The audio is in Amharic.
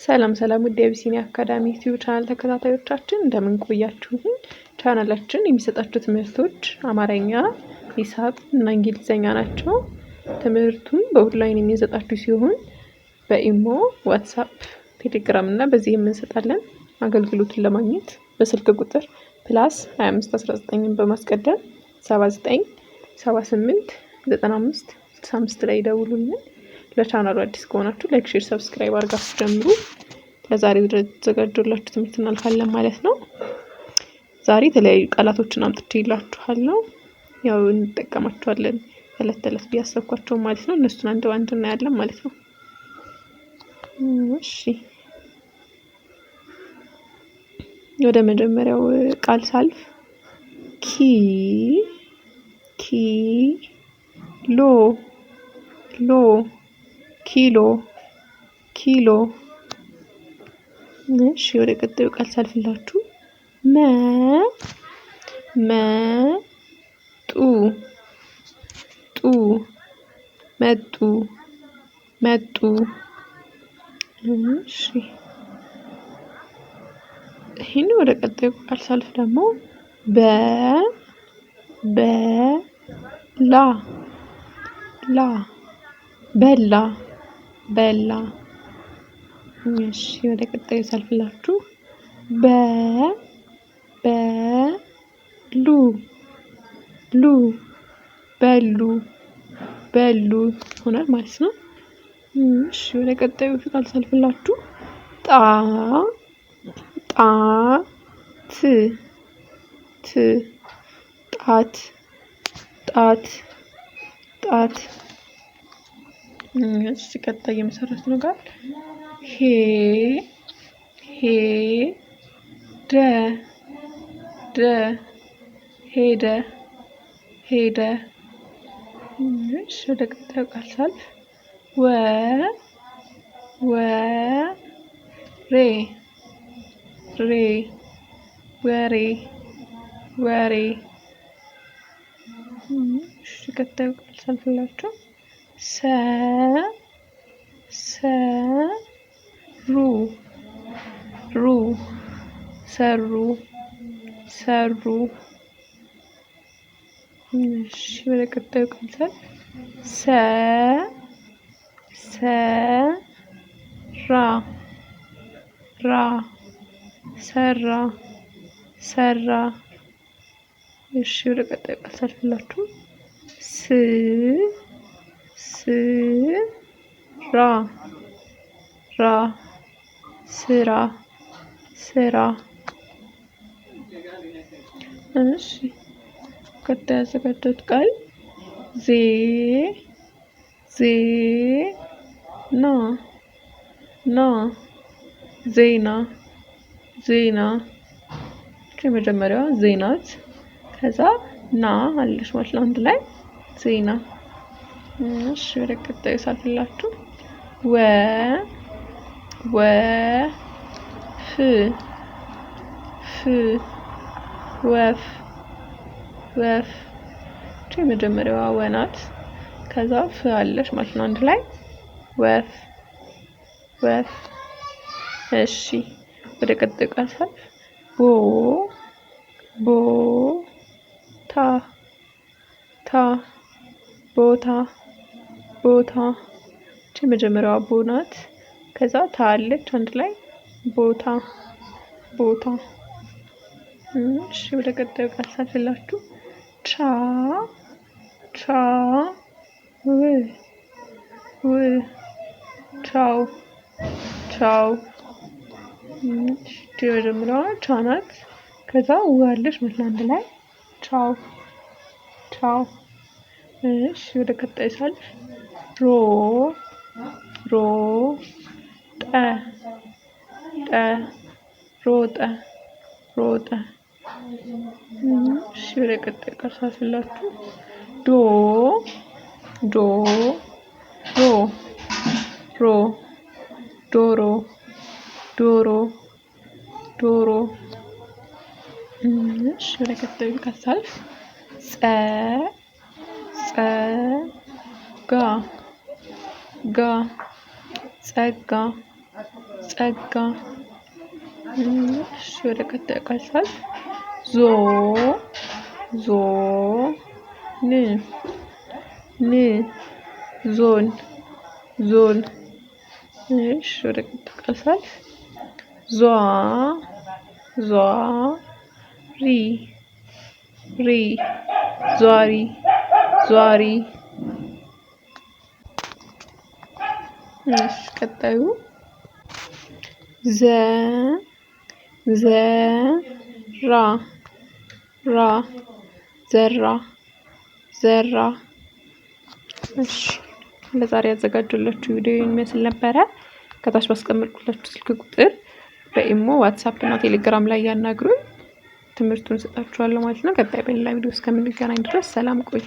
ሰላም ውድ የአቢሲኒያ አካዳሚ ዩቲዩብ ቻናል ተከታታዮቻችን እንደምን ቆያችሁ? ቻናላችን የሚሰጣቸው ትምህርቶች አማርኛ፣ ሂሳብ እና እንግሊዘኛ ናቸው። ትምህርቱን በኦንላይን የሚሰጣችሁ ሲሆን በኢሞ፣ ዋትስአፕ፣ ቴሌግራም እና በዚህም እንሰጣለን። አገልግሎቱን ለማግኘት በስልክ ቁጥር +2519 በማስቀደም 79 78 95 65 ላይ ደውሉልን። ለቻናሉ አዲስ ከሆናችሁ ላይክ፣ ሼር፣ ሰብስክራይብ አድርጋችሁ ጀምሩ። ለዛሬ ተዘጋጀላችሁ ትምህርት እናልፋለን ማለት ነው። ዛሬ የተለያዩ ቃላቶችን አምጥቼላችኋለሁ። ያው እንጠቀማቸዋለን ተለት ቢያሰብኳቸው ማለት ነው። እነሱን አንድ ባንድ እናያለን ማለት ነው። እሺ ወደ መጀመሪያው ቃል ሳልፍ ኪሎ። እሺ ወደ ቀጣዩ ቃል ሳልፍላችሁ መጡ። እሺ ይሄን ወደ ቀጣዩ ቃል ሳልፍ ደግሞ በላ። እሺ ወደ ቀጣዩ ሳልፍላችሁ በሉ ሆኗል ማለት ነው። እሺ ወደ ቀጣዩ ቃል ሳልፍላችሁ ጣት። እሺ ቀጣይ የመሰረትነው ቃል ሄደ። እሺ ወደ ቀጣዩ ቃል ሳልፍ ወሬ። እሺ ቀጣዩ ቃል ሳልፍላችሁ ሰሩ። እሺ ወደ ቀጣዩ ቃል ሳልፍ ሰራ። እሺ ወደ ቀጣዩ ቃል ሳልፍላችሁ ስራ። እሺ ቀጣይ ያዘጋጀሁት ቃል ዜና። የመጀመሪያዋ ዜናት ከዛ አለች ማለት ነው አንድ ላይ ዜና። እሺ ወደ ቀጣዩ ሳልፍላችሁ ወፍ። የመጀመሪያዋ ወናት ከዛ አለች ማለት ነው አንድ ላይ ወፍ። እሺ ወደ ቀጣዩ ቃል ሳልፍ ቦታ። የመጀመሪያዋ ቦናት ከዛ አለች አንድ ላይ ቦታ። እሺ ወደ ቀጣዩ ቃል ሳልፍላችሁ ቻው። የመጀመሪያዋ ናት ከዛ አለች ማለት አንድ ላይ ቻው። እሺ ወደ ቀጣዩ ሳልፍ ሮጠ። እሺ ወደ ቀጣዩ ቃል ሳልፍላችሁ ዶሮ። እሺ ወደ ቀጣዩ ቃል ሳልፍ ጸጋ ጸጋ። እሺ ወደ ቀጣዩ ቃል ሳልፍ ዞ ዞ ን ን ዞን ዞን። እሺ ወደ ቀጣዩ ቃል ሳልፍ ዟ ዟ ሪ ሪ ዟሪ ዟሪ። እሺ ቀጣዩ ዘ ዘ ራ ራ ዘራ ዘራ። እሺ ለዛሬ ያዘጋጀሁላችሁ ቪዲዮ የሚመስል ነበረ። ከታች ባስቀመጥኩላችሁ ስልክ ቁጥር በኢሞ ዋትስአፕ እና ቴሌግራም ላይ ያናግሩኝ። ትምህርቱን እሰጣችኋለሁ ማለት ነው። ቀጣይ በሌላ ቪዲዮ እስከምንገናኝ ድረስ ሰላም ቆዩ።